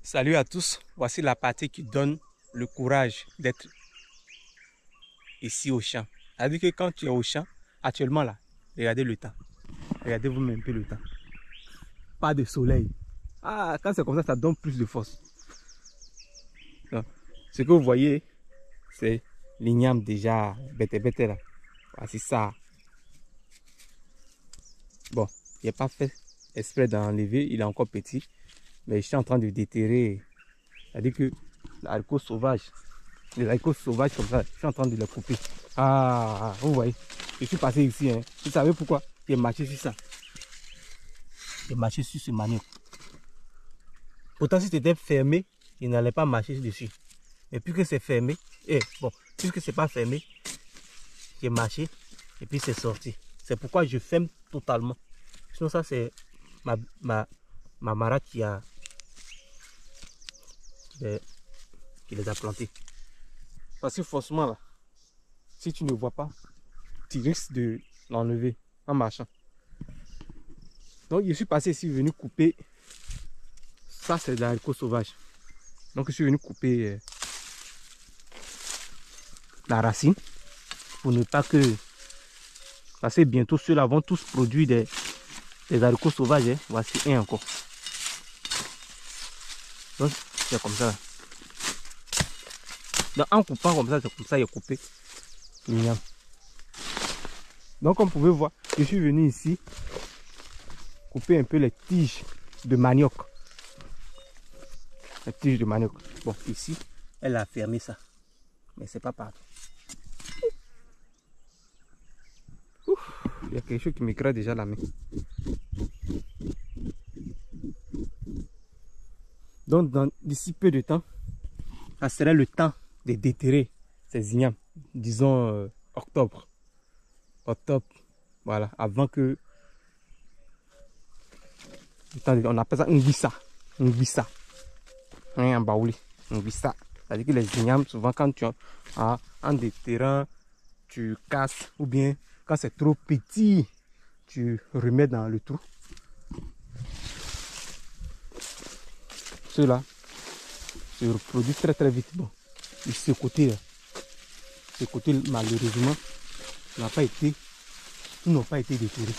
Salut à tous, voici la partie qui donne le courage d'être ici au champ. C'est-à-dire que quand tu es au champ, actuellement là, regardez le temps. Regardez vous-même un peu le temps. Pas de soleil. Ah, quand c'est comme ça donne plus de force. Donc, ce que vous voyez, c'est l'igname déjà bête là. Voici ça. Bon, il n'est pas fait exprès d'enlever, il est encore petit. Mais je suis en train de déterrer. C'est-à-dire que l'haricot sauvage, les haricots sauvages comme ça, je suis en train de les couper. Ah, vous voyez, je suis passé ici. Hein. Vous savez pourquoi? J'ai marché sur ça. J'ai marché sur ce manioc. Pourtant, si c'était fermé, il n'allait pas marcher dessus. Mais puisque c'est fermé, puisque c'est pas fermé, j'ai marché et puis c'est sorti. C'est pourquoi je ferme totalement. Sinon, ça, c'est ma marade qui les a plantés. Parce que forcément, là, si tu ne vois pas, tu risques de l'enlever en marchant. Donc, je suis passé ici, venu couper. Ça, c'est de l'haricot sauvage. Donc, je suis venu couper la racine pour ne pas que. Parce que bientôt, ceux-là vont tous produire des haricots sauvages. Hein. Voici un encore. Donc, c'est comme ça. Donc, en coupant comme ça, c'est comme ça, il est coupé l'igname. Donc, comme vous pouvez voir, je suis venu ici couper un peu les tiges de manioc. Les tiges de manioc. Bon, ici, elle a fermé ça. Mais c'est pas partout. Ouf, il y a quelque chose qui m'écrase déjà la main. Donc, d'ici peu de temps, ça serait le temps de déterrer ces ignames. Disons octobre. Octobre, voilà, avant que... Attendez, on appelle ça un guissa. Un guissa. Un baouli. Un guissa. C'est-à-dire que les ignames, souvent quand tu as en déterrant, tu casses ou bien quand c'est trop petit, tu remets dans le trou. Ceux-là se reproduisent très vite. Bon, et ce côté malheureusement n'a pas été, ils n'ont pas été déterrés.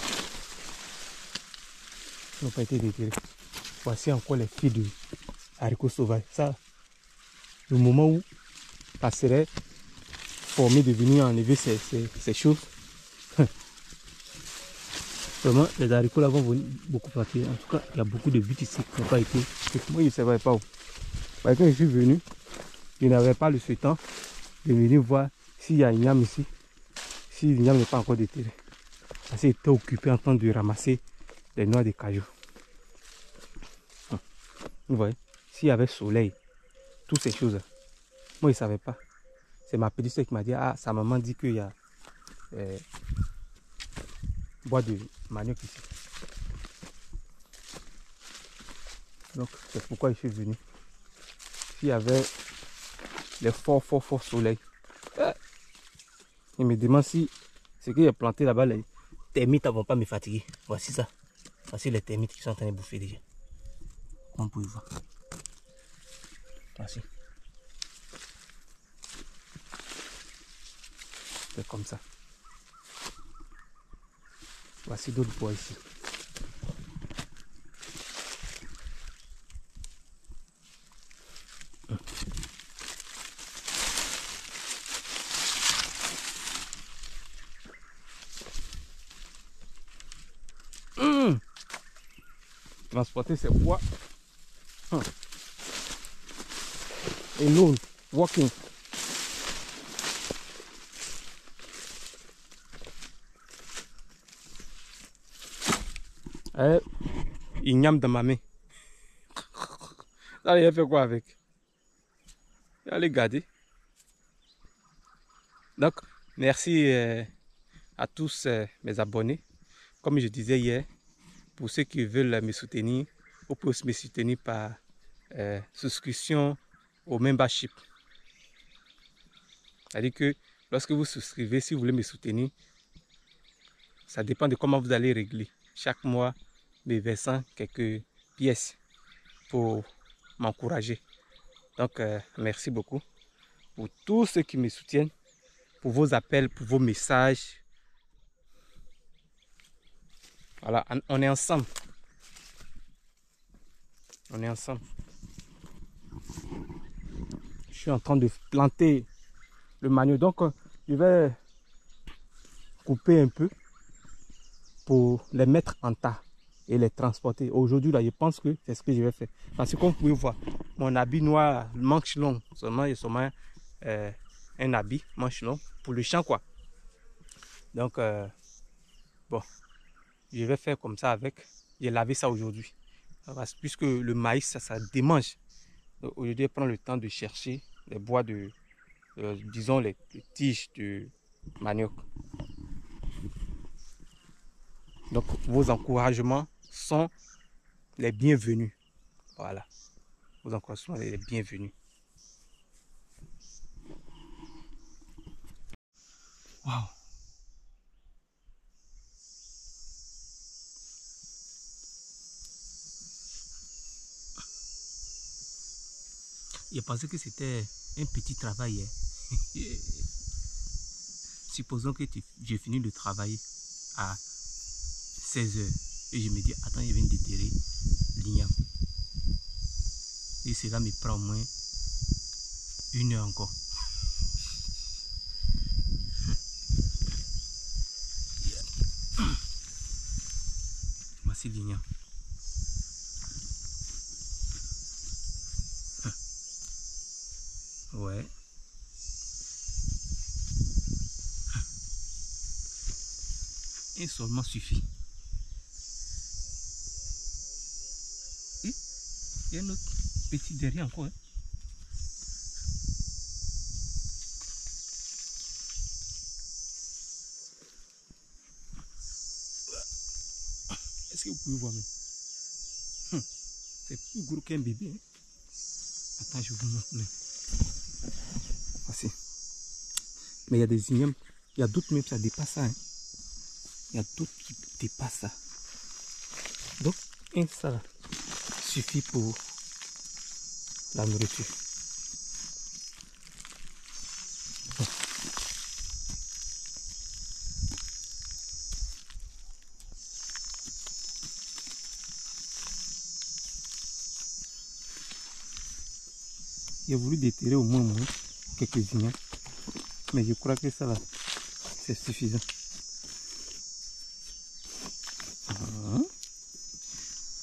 Ils n'ont pas été déterrés. Voici encore les fils de haricots sauvages. Ça, le moment où ça serait formé de venir enlever ces choses. Vraiment, les haricots là vont venir beaucoup partir. En tout cas, il y a beaucoup de buts ici qui n'ont pas été. Moi, je ne savais pas où. Quand je suis venu, je n'avais pas le temps de venir voir s'il y a une igname ici. Si l'igname n'est pas encore déterré. Parce qu'il était occupé en train de ramasser les noix de cajou. Vous voyez, s'il y avait soleil, toutes ces choses, moi je ne savais pas. C'est ma petite soeur qui m'a dit, ah, sa maman dit qu'il y a bois de manioc ici. Donc c'est pourquoi je suis venu. S'il y avait les fort soleil, il me demande si ce qu'il y a planté là-bas, les termites ne vont pas me fatiguer. Voici ça. Voici les termites qui sont en train de bouffer déjà. Comme vous pouvez voir. Voici. C'est comme ça. Voici d'autres bois ici. Transporter ces bois. Alone, walking. Igname dans ma main. Là, il a fait quoi avec? Il va les garder. Donc, merci à tous mes abonnés. Comme je disais hier, pour ceux qui veulent me soutenir, vous pouvez me soutenir par souscription au membership. C'est-à-dire que lorsque vous souscrivez, si vous voulez me soutenir, ça dépend de comment vous allez régler. Chaque mois, me versant quelques pièces pour m'encourager. Donc, merci beaucoup pour tous ceux qui me soutiennent, pour vos appels, pour vos messages. Voilà, on est ensemble. On est ensemble. Je suis en train de planter le manioc. Donc, je vais couper un peu pour les mettre en tas et les transporter. Aujourd'hui, là, je pense que c'est ce que je vais faire. Parce que comme vous pouvez voir, mon habit noir, manche longue, seulement un habit manche longue pour le champ, quoi. Donc, bon, je vais faire comme ça avec. J'ai lavé ça aujourd'hui. Puisque le maïs, ça démange. Aujourd'hui, je prends le temps de chercher les bois de, disons, les tiges de manioc. Donc, vos encouragements sont les bienvenus. Voilà. Vos encouragements sont les bienvenus. Waouh! Il a pensé que c'était un petit travail. Supposons que j'ai fini de travailler à 16 h et je me dis, attends, il vient de déterrer l'igname. Et cela me prend au moins 1 heure encore. Voici l'igname. Ouais. Et seulement suffit. Et il y a un autre petit derrière encore. Hein. Est-ce que vous pouvez voir même? C'est plus gros qu'un bébé. Hein. Attends, je vous montre même. Voici. Mais il y a des ignames. Il y a d'autres même, ça dépasse ça. Hein. Il y a d'autres qui dépassent ça. Donc, ça suffit pour la nourriture. J'ai voulu déterrer au moins quelques ignames. Mais je crois que ça là, c'est suffisant.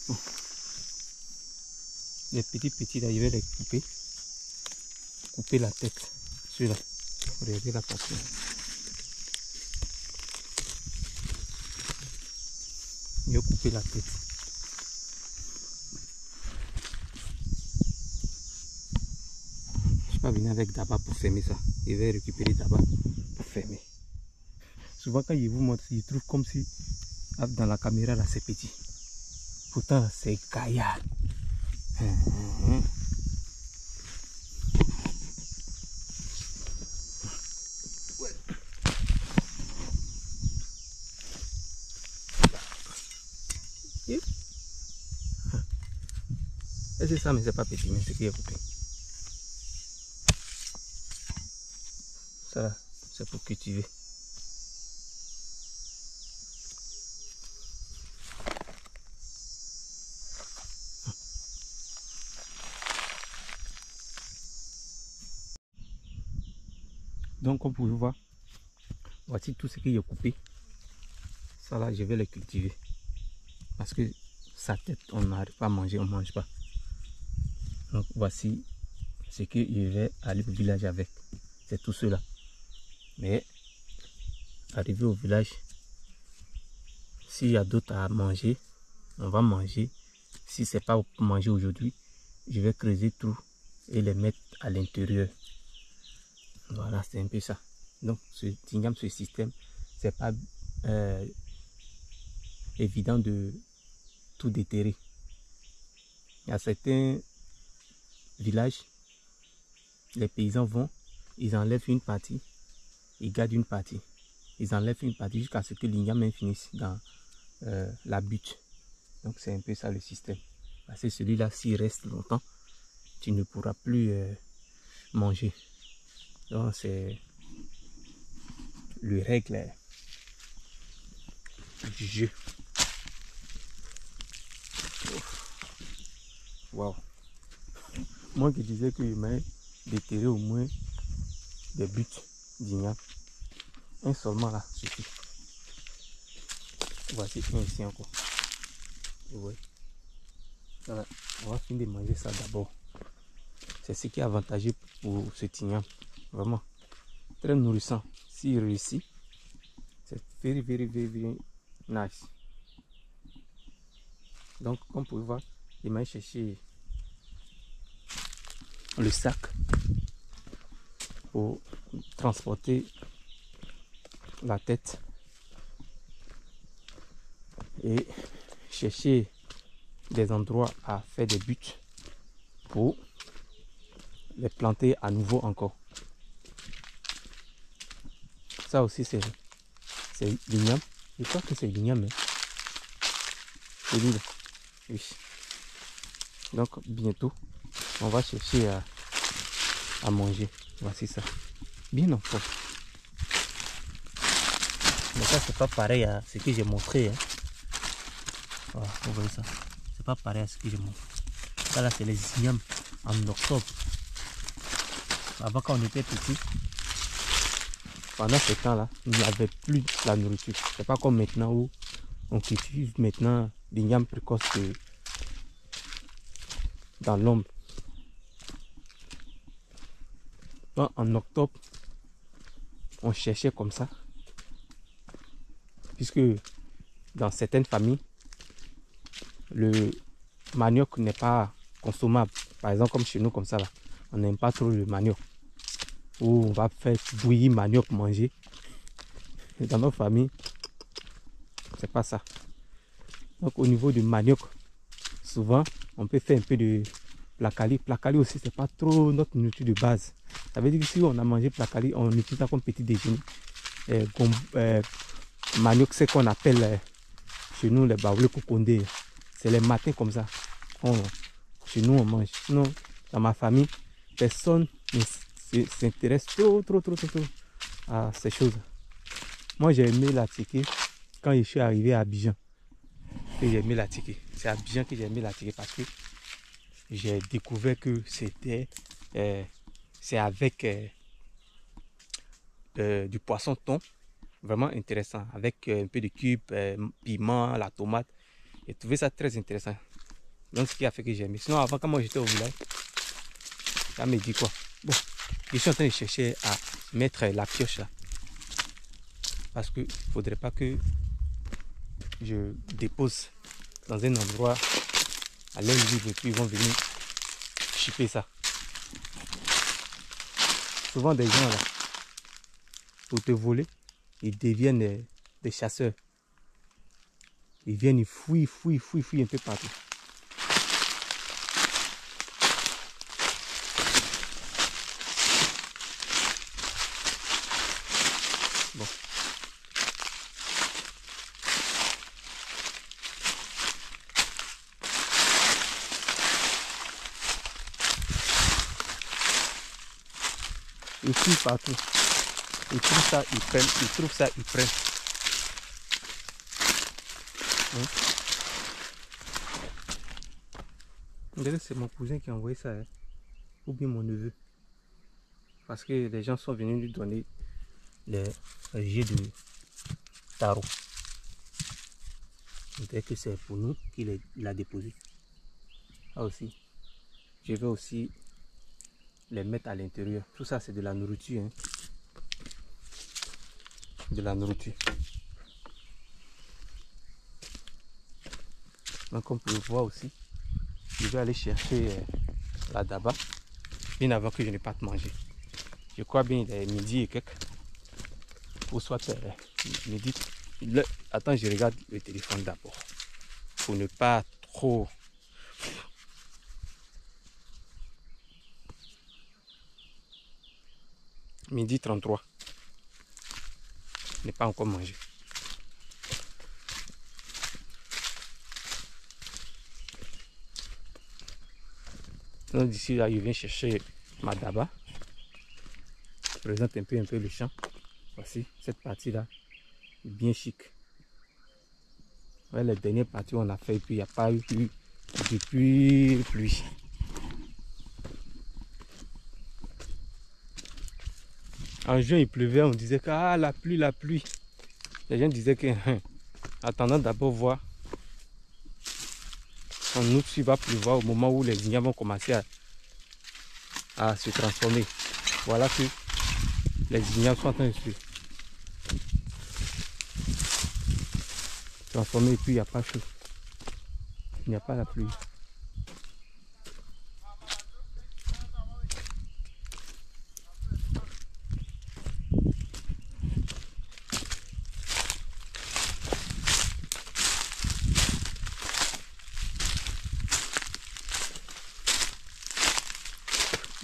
Bon. Les petits là, je vais les couper. Couper la tête. Celui-là. Regardez la partie. Je vais couper la tête. Je ne suis pas venu avec d'abord pour fermer ça. Je vais récupérer d'abord pour fermer. Souvent quand je vous montre, je trouve comme si dans la caméra là c'est petit. Pourtant c'est gaillard. Et c'est ça, mais c'est pas petit, mais c'est qui est coupé. Ça, c'est pour cultiver. Donc, comme vous pouvez voir, voici tout ce qui est coupé. Ça là, je vais le cultiver. Parce que sa tête, on n'arrive pas à manger, on ne mange pas. Donc, voici ce que je vais aller au village avec. C'est tout cela. Mais, arrivé au village, s'il y a d'autres à manger, on va manger. Si ce n'est pas pour manger aujourd'hui, je vais creuser tout et les mettre à l'intérieur. Voilà, c'est un peu ça. Donc, ce système, c'est pas évident de tout déterrer. Il y a certains villages, les paysans vont, ils enlèvent une partie, ils gardent une partie. Ils enlèvent une partie jusqu'à ce que l'igname finisse dans la butte. Donc, c'est un peu ça le système. Parce que celui-là, s'il reste longtemps, tu ne pourras plus manger. Donc c'est le règle du jeu. Waouh. Moi qui disais que je m'avais déterré au moins des buts d'igname. Un seulement là suffit. Voici un ici encore. Ouais. Voilà. On va finir de manger ça d'abord. C'est ce qui est avantageux pour ce igname. Vraiment. Très nourrissant. S'il réussit, c'est very, very, very, very nice. Donc, comme vous pouvez voir, il m'a cherché le sac pour transporter la tête et chercher des endroits à faire des buts pour les planter à nouveau encore. Ça aussi c'est l'igname. Je crois que c'est l'igname. C'est lui là. Oui. Donc bientôt on va chercher à manger. Voici ça. Bien encore. Mais ça c'est pas pareil à ce que j'ai montré. Hein. Voilà, vous voyez ça. C'est pas pareil à ce que j'ai montré. Ça là c'est les ignames en octobre. Avant quand on était petit, pendant ce temps-là, il n'y avait plus de la nourriture. C'est pas comme maintenant où on cultive maintenant l'igname précoce dans l'ombre. En octobre, on cherchait comme ça. Puisque dans certaines familles, le manioc n'est pas consommable. Par exemple, comme chez nous, comme ça, là, on n'aime pas trop le manioc. Ou on va faire bouillir manioc manger. Et dans notre famille, c'est pas ça. Donc au niveau du manioc, souvent on peut faire un peu de placali. Placali aussi, c'est pas trop notre nourriture de base. Ça veut dire que si on a mangé placali, on utilise ça comme petit déjeuner. Manioc, c'est qu'on appelle chez nous les baoulés kokondé. C'est les matins comme ça. Chez nous on mange. Sinon, dans ma famille, personne ne s'intéresse trop à ces choses. Moi j'ai aimé la tiquer quand je suis arrivé à Abidjan. Que j'ai aimé la tiquer. C'est à Abidjan que j'ai aimé la tiquer parce que j'ai découvert que c'était c'est avec du poisson thon. Vraiment intéressant. Avec un peu de cube, piment, la tomate. J'ai trouvé ça très intéressant. Donc ce qui a fait que j'ai aimé. Sinon avant quand moi j'étais au village, ça me dit quoi? Bon, je suis en train de chercher à mettre la pioche là. Parce que il ne faudrait pas que je dépose dans un endroit à l'air libre et puis ils vont venir chipper ça. Souvent des gens là, pour te voler, ils deviennent des chasseurs. Ils viennent, ils fouillent un peu partout. Bon. Ils fouillent partout. Ils trouvent ça, ils prennent. Ils trouvent ça, ils prennent. C'est mon cousin qui a envoyé ça, hein. Ou bien mon neveu. Parce que les gens sont venus lui donner les jets de tarot. Peut-être que c'est pour nous qu'il a déposé. Ah aussi. Je vais aussi les mettre à l'intérieur. Tout ça c'est de la nourriture. Hein. De la nourriture. Donc on peut voir aussi. Je vais aller chercher la daba. Bien avant que je ne parte manger. Je crois bien il est midi et quelques. Ou soit midi. Attends, je regarde le téléphone d'abord. Pour ne pas trop. Midi 33. Je n'ai pas encore mangé. Sinon d'ici là, je viens chercher ma daba. Je présente un peu le champ. Voici cette partie là, bien chic. Ouais, les dernières parties on a fait et puis il n'y a pas eu depuis pluie. En juin il pleuvait, on disait que ah, la pluie. Les gens disaient que attendant d'abord voir. En août il va pleuvoir au moment où les vignes vont commencer à se transformer. Voilà que les vignes sont en train de se transformer et puis il n'y a pas chaud. Il n'y a pas la pluie.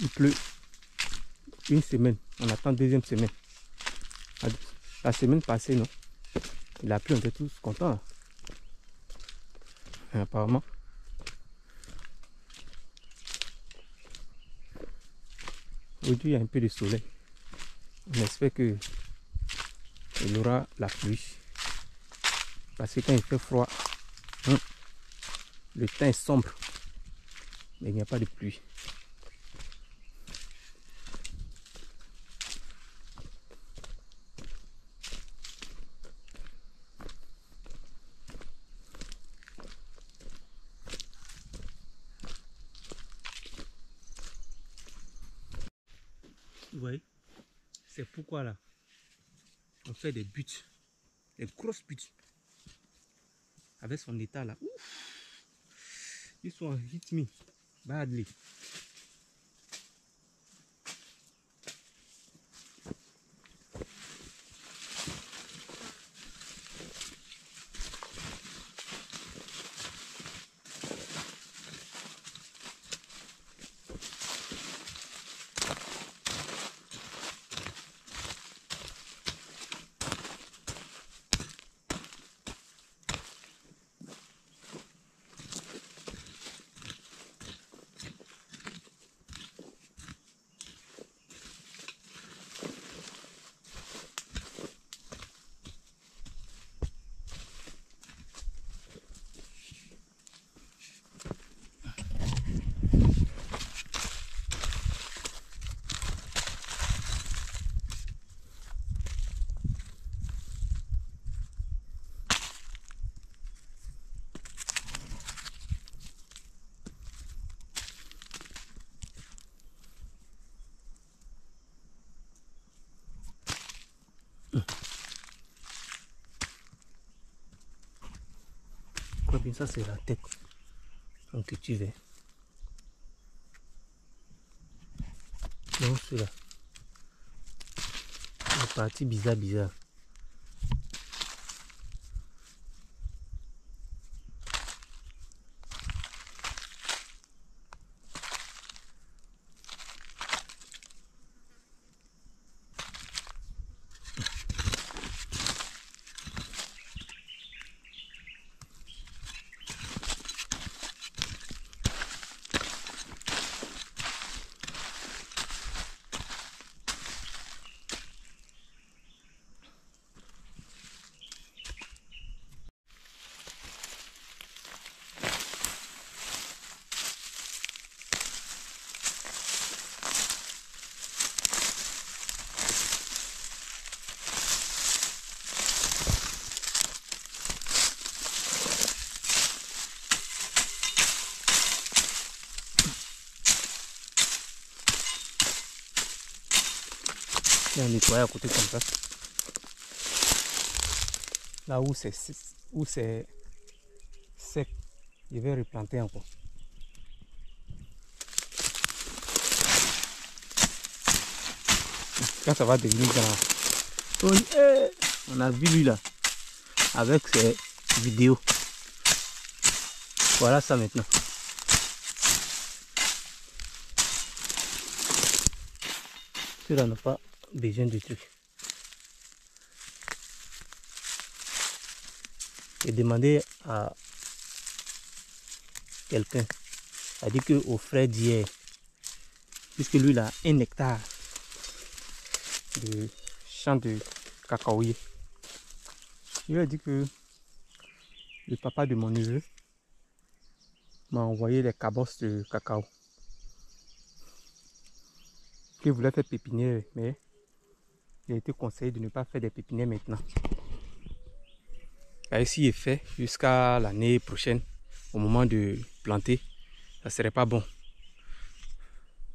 Il pleut une semaine, on attend deuxième semaine. La semaine passée, non, il a plu, on était tous contents. Et apparemment, aujourd'hui il y a un peu de soleil. On espère que il y aura la pluie. Parce que quand il fait froid, le temps est sombre, mais il n'y a pas de pluie. Vous voyez, c'est pourquoi là, on fait des buts, des grosses buts. Avec son état là, ouf, ils sont hit me badly. Quoi bien ça c'est la tête. Donc tu veux. Donc cela. La partie bizarre. On nettoie à côté comme ça. Là où c'est sec, je vais replanter encore. Quand ça va devenir grand. On a vu lui là avec ses vidéos. Voilà ça maintenant. Cela n'a pas besoin de trucs. J'ai demandé à quelqu'un, a dit que au frère d'hier, puisque lui, il a 1 hectare de champ de cacaoyer. Il a dit que le papa de mon neveu m'a envoyé des cabosses de cacao. Il voulait faire pépinière, mais il a été conseillé de ne pas faire des pépinières maintenant. Et s'il est fait jusqu'à l'année prochaine, au moment de planter, ça serait pas bon.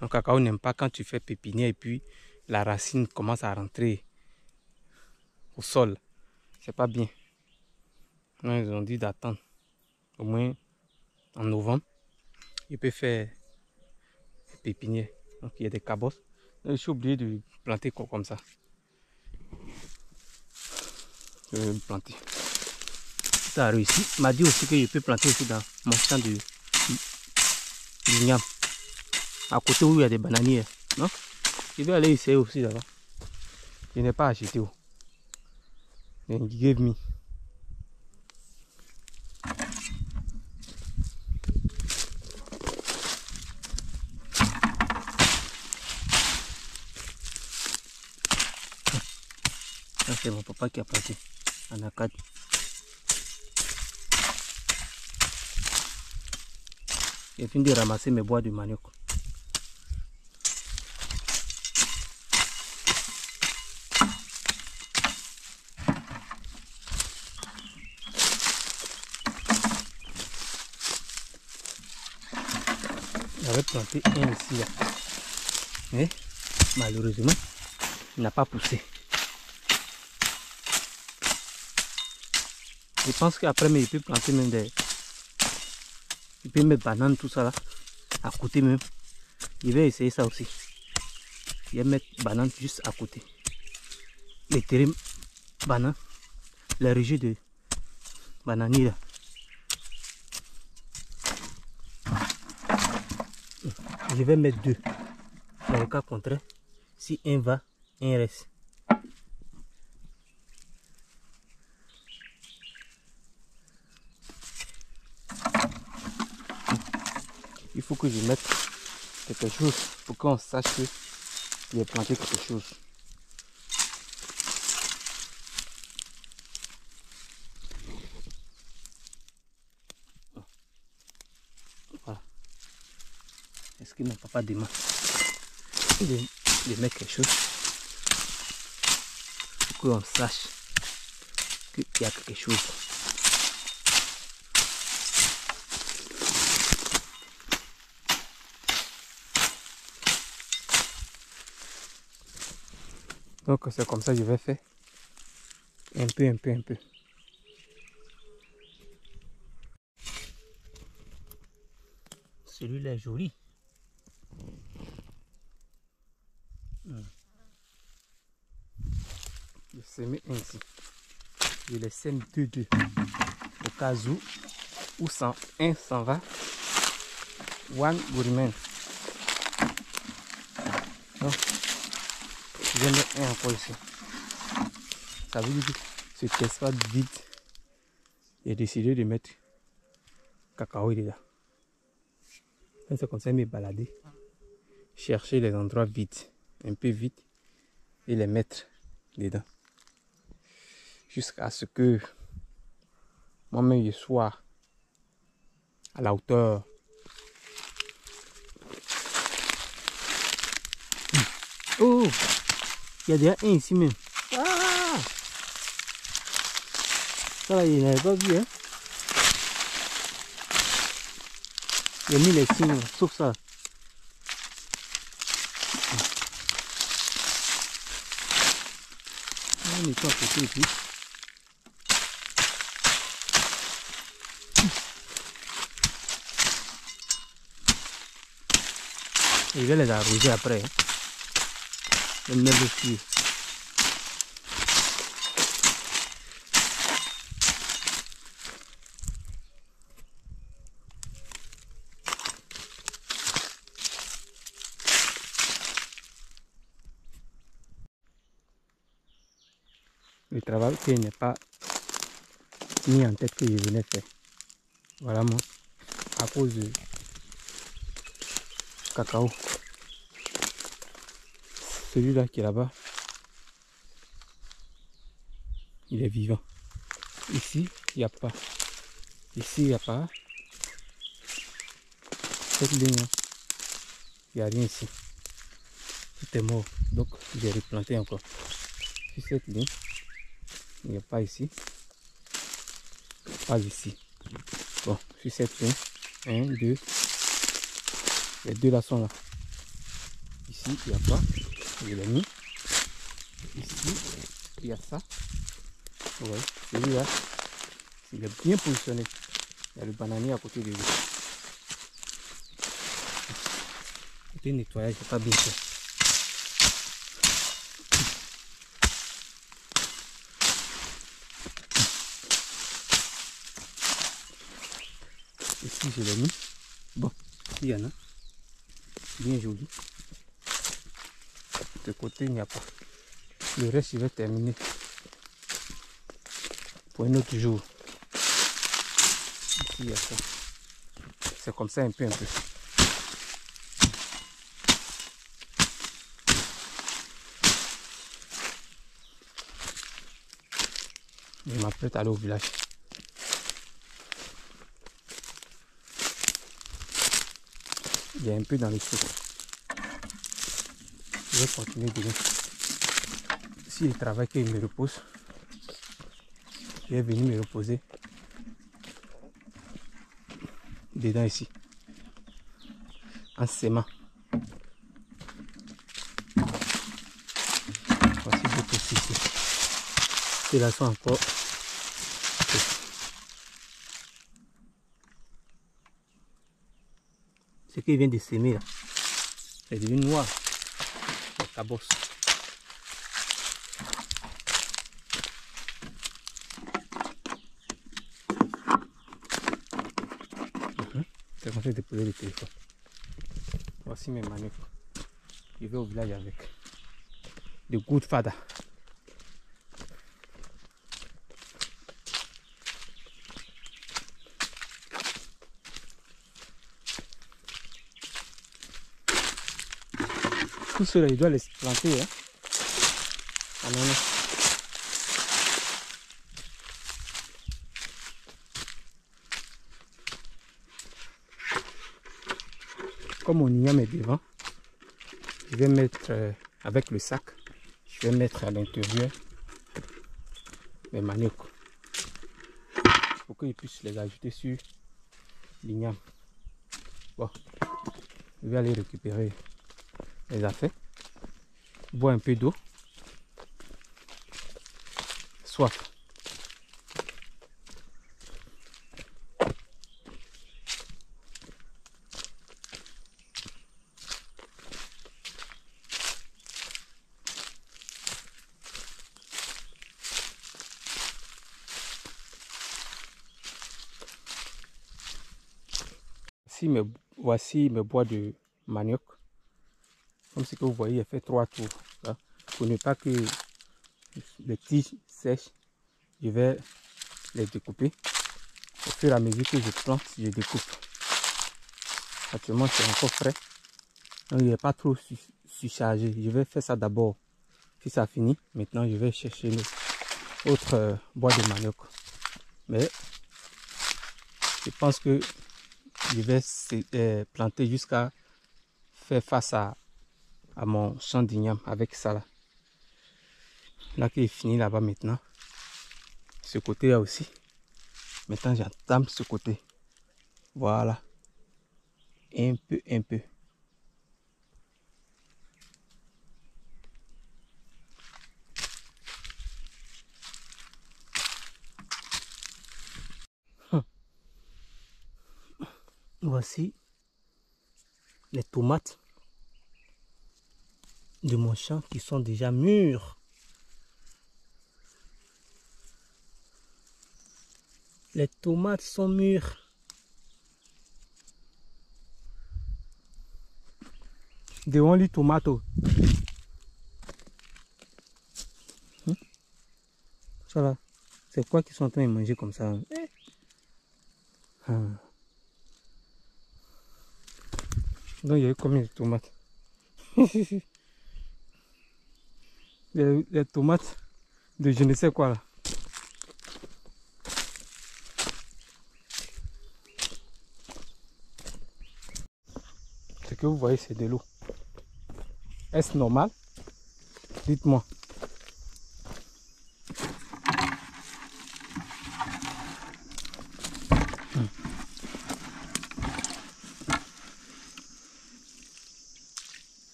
Un cacao n'aime pas quand tu fais pépinière et puis la racine commence à rentrer au sol. C'est pas bien. Non, ils ont dit d'attendre au moins en novembre. Il peut faire pépinière. Donc il y a des cabosses. Je suis obligé de planter comme ça. Je vais planter. Ça a réussi. Il m'a dit aussi que je peux planter aussi dans mon champ de l'igname. À côté où il y a des bananières. Non? Je vais aller essayer aussi là-bas. Je n'ai pas acheté. Then he gave me. Ça c'est mon papa qui a planté en acade. J'ai fini de ramasser mes bois de manioc. J'avais planté un ici là. Mais malheureusement, il n'a pas poussé. Je pense qu'après, il peut planter même des... Il peut mettre banane, tout ça là, à côté même. Je vais essayer ça aussi. Je vais mettre banane juste à côté. Les terrains banane, les rejets de bananier là. Je vais mettre 2. Dans le cas contraire, si un va, un reste. Il faut que je mette quelque chose pour qu'on sache que j'ai planté quelque chose. Voilà. Est-ce que mon papa demande de mettre quelque chose pour qu'on sache qu'il y a quelque chose. Donc c'est comme ça que je vais faire. Un peu. Celui-là est joli. Je sème ainsi. Je les sème 2. Au cas où un s'en va. One will remain. Donc, je vais mettre un encore ici. Ça veut dire que cet espace vide, j'ai décidé de mettre cacao dedans. C'est comme ça que je me balader, chercher les endroits vides, un peu vides, et les mettre dedans. Jusqu'à ce que moi-même je sois à la hauteur. Oh, il y a déjà un ici même. Ah, ça là, il n'avait pas vu, hein. Il a mis les signes, sauf ça. On est pas à côté ici. Je vais les arroser après. Hein. Je vais mettre dessus. Le travail qui n'est pas mis en tête que je venais faire. Voilà moi, à cause du cacao. celui-là qui est là-bas, il est vivant. Ici, il n'y a pas. Ici, il n'y a pas. Cette ligne, il n'y a rien ici. Tout est mort. Donc, j'ai replanté encore. Sur cette ligne, il n'y a pas ici. Pas ici. Bon, sur cette ligne, 1, 2. Les deux là sont là. Ici, il n'y a pas. Je l'ai mis. Ici, il y a ça. Ouais, celui-là, il est bien positionné. Il y a le bananier à côté de lui. Côté nettoyage, c'est pas bien fait. Ici, je l'ai mis. Bon, il y en a. Bien joli. De côté, il n'y a pas. Le reste, je vais terminer pour un autre jour. Ici, il y a ça. C'est comme ça un peu. Je m'apprête à aller au village. Il y a un peu dans les seaux. Je vais continuer demain. Si je travaille qu'il me repose, je vais venir me reposer dedans ici. En sémant. Voici d'autres ici. Ceux-là sont encore. Ce qu'il vient de s'aimer là, c'est devenu noir. La cabosse. C'est comme ça de déposer le téléphone. Voici mes manœuvres. Je vais au village avec. De good father. Tout cela, il doit les planter. Hein? Ananas. Comme mon igname est devant, je vais mettre avec le sac, je vais mettre à l'intérieur mes maniocs pour qu'ils puissent les ajouter sur l'igname. Bon, je vais aller récupérer les affaires, boire un peu d'eau, soif. Voici mes bois de manioc. Comme ce que vous voyez, il fait 3 tours. Hein. Pour ne pas que les tiges sèchent, je vais les découper. Au fur et à mesure que je plante, je découpe. Actuellement, c'est encore frais. Donc, il n'est pas trop surchargé. Je vais faire ça d'abord. Si ça finit, maintenant, je vais chercher l'autre bois de manioc. Mais je pense que je vais planter jusqu'à faire face à mon champ d'igname avec ça là. Là qui est fini là-bas maintenant. Ce côté là aussi. Maintenant j'entame ce côté. Voilà. Un peu. Voici les tomates de mon champ qui sont déjà mûres. Les tomates sont mûres. The only tomato. Ça là, c'est quoi qu'ils sont en train de manger comme ça? Donc il y a eu combien de tomates? les tomates de je ne sais quoi là. Ce que vous voyez, c'est de l'eau. Est-ce normal? Dites-moi.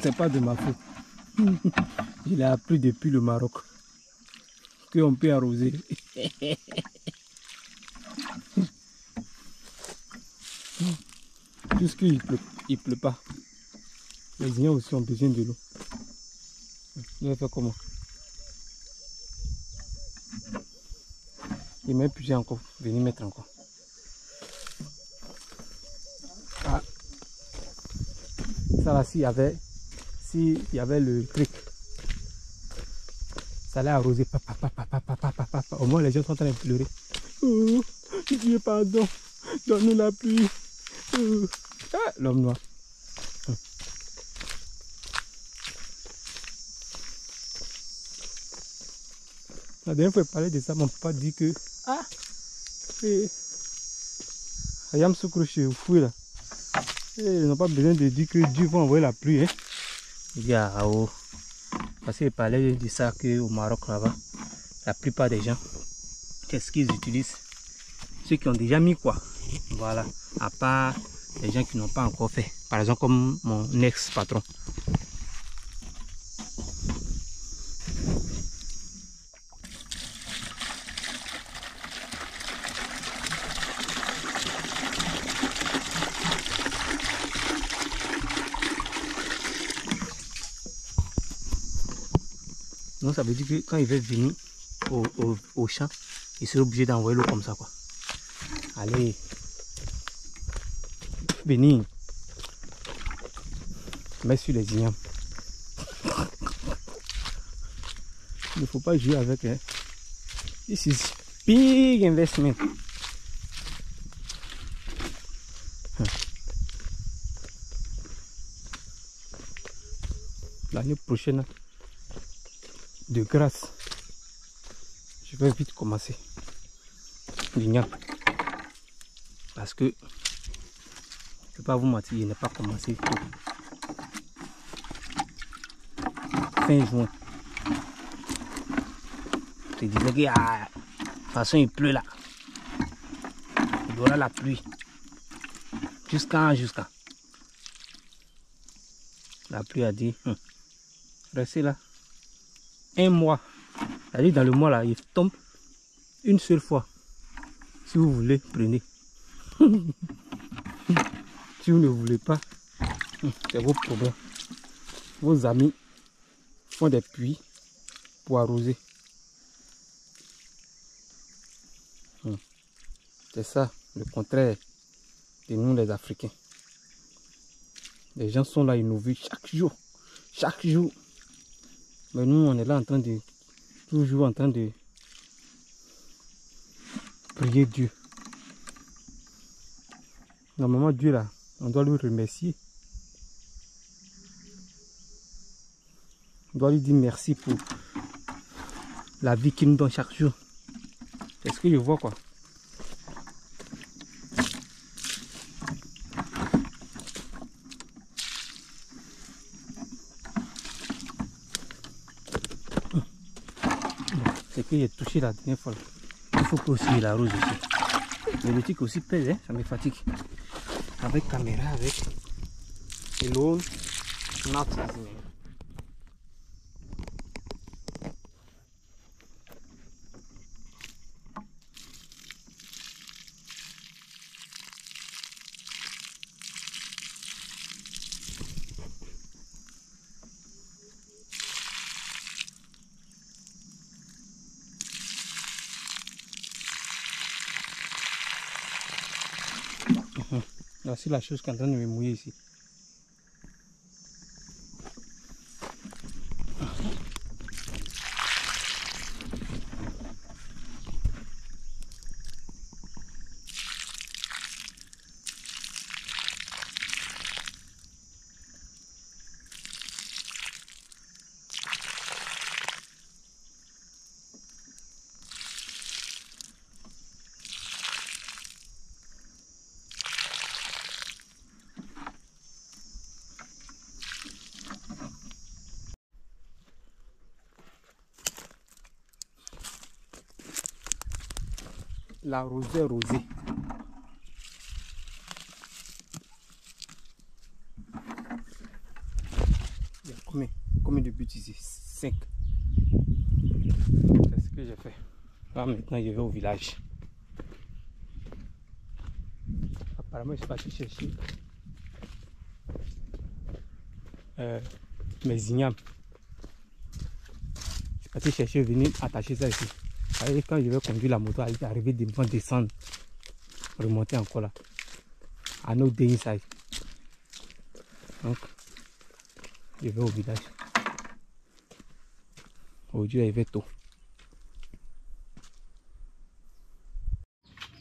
C'est pas de ma faute. Je l'ai appris depuis le Maroc qu'on peut arroser. Puisqu'il pleut, il pleut pas. Les Indiens aussi ont besoin de l'eau. Je vais faire comment? Il m'a épuisé encore. Venez mettre encore. Ah. Ça là, s'il y avait le truc, ça allait arroser. Papa, papa, papa, papa, papa. Au moins les gens sont en train de pleurer. Oh, Dieu pardon, donne-nous la pluie. Oh. Ah, l'homme noir. La dernière fois, il parlait de ça, mon papa dit que ah, Ayam Soukro chez Fouille là. Ils n'ont pas besoin de dire que Dieu va envoyer la pluie. Hein. Il y a parce qu'il parlait de ça qu'au Maroc là-bas, la plupart des gens, qu'est-ce qu'ils utilisent? Ceux qui ont déjà mis quoi? Voilà. À part les gens qui n'ont pas encore fait. Par exemple comme mon ex-patron. Donc ça veut dire que quand il va venir au champ, il sera obligé d'envoyer l'eau comme ça quoi. Allez. Venir. Mets sur les ignames. Il ne faut pas jouer avec. Hein. This is big investment. L'année prochaine, de grâce, je vais vite commencer l'igname. Parce que, je ne vais pas vous mentir, il n'est pas commencé tôt. Fin juin. Je disais que de toute façon il pleut là. Il y aura la pluie. Jusqu'à. La pluie a dit, restez là. Un mois. C'est-à-dire dans le mois là, il tombe une seule fois. Si vous voulez, prenez. Si vous ne voulez pas, c'est vos problèmes. Vos amis font des puits pour arroser. C'est ça, le contraire de nous les Africains. Les gens sont là, ils nous vivent chaque jour. Chaque jour. Mais nous, on est là en train de... Toujours en train de... prier Dieu. Normalement, Dieu là, on doit lui remercier. On doit lui dire merci pour la vie qu'il nous donne chaque jour. C'est ce que je vois quoi. C'est que j'ai touché la dernière fois. Il faut que aussi la rose aussi. Mais le truc aussi pèse, hein, ça me fatigue. Avec caméra, avec alone, not easy. Voici la chose qui est en train de me mouiller ici. La rosée rosée. Il y a combien de buts ici? 5. C'est ce que j'ai fait. Là maintenant je vais au village. Apparemment je suis parti chercher mes ignames. Je suis parti chercher, venir attacher ça ici. Et quand je vais conduire la moto, elle est arrivée devant descendre, remonter encore là, à nos derniers size. Donc, je vais au village. Aujourd'hui, il va tôt.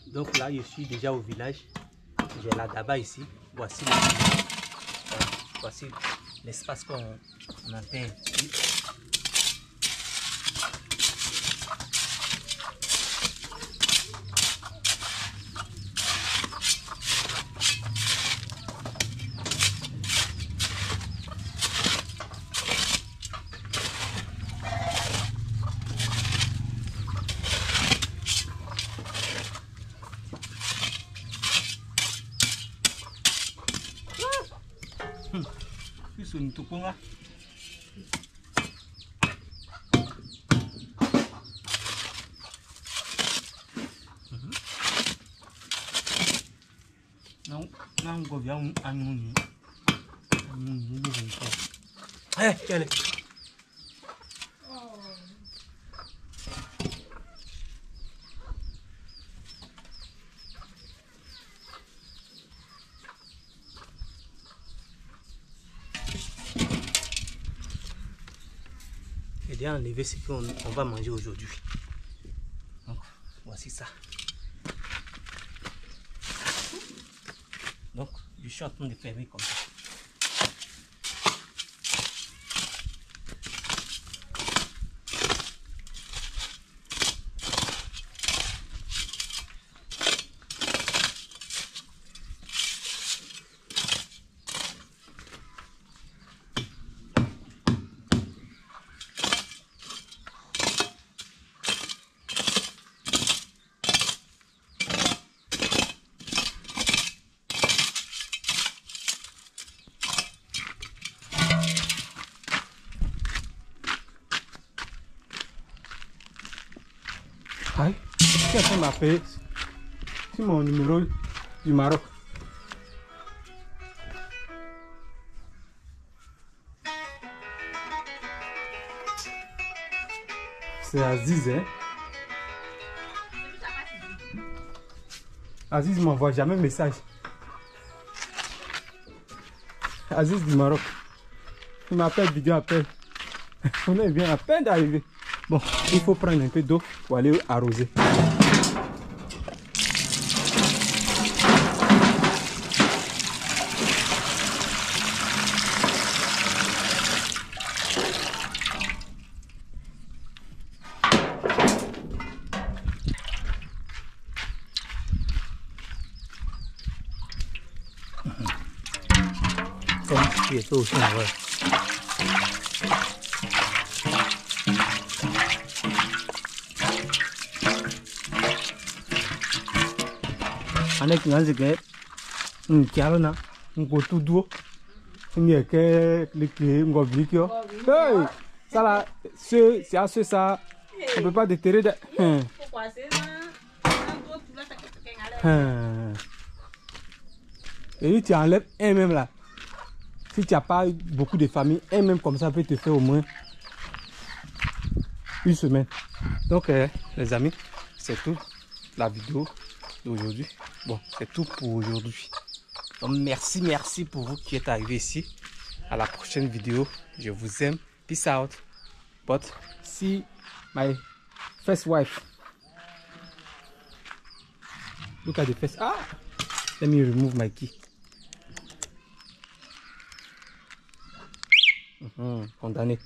Donc là, je suis déjà au village. J'ai la daba ici. Voici voici l'espace qu'on enterre ici. Non, on vient à nous. Eh, quelle est? J'ai déjà enlevé ce qu'on va manger aujourd'hui. Donc, voici ça. Donc, je suis en train de fermer comme ça. Aïe, quelqu'un m'a appelé sur mon numéro du Maroc. C'est Aziz, hein? Aziz ne m'envoie jamais message. Aziz du Maroc. Il m'appelle, vidéo appel. On vient à peine d'arriver. Bon, il faut prendre un peu d'eau pour aller arroser. Comme tu es au sein, ouais. Anek ngan zike nkialo na ngotu duo ni ke liki ngoblikio. Hey, ça là, c'est à ça, on peut pas déterrer de. Pourquoi c'est ça? Et tu enlèves un même là. Si tu n'as pas beaucoup de famille, un même comme ça peut te faire au moins une semaine. Donc les amis, c'est tout la vidéo d'aujourd'hui. Bon, c'est tout pour aujourd'hui. Donc merci pour vous qui êtes arrivés ici. À la prochaine vidéo. Je vous aime. Peace out. But see my first wife. Look at the face. Ah! Let me remove my key. Condamné.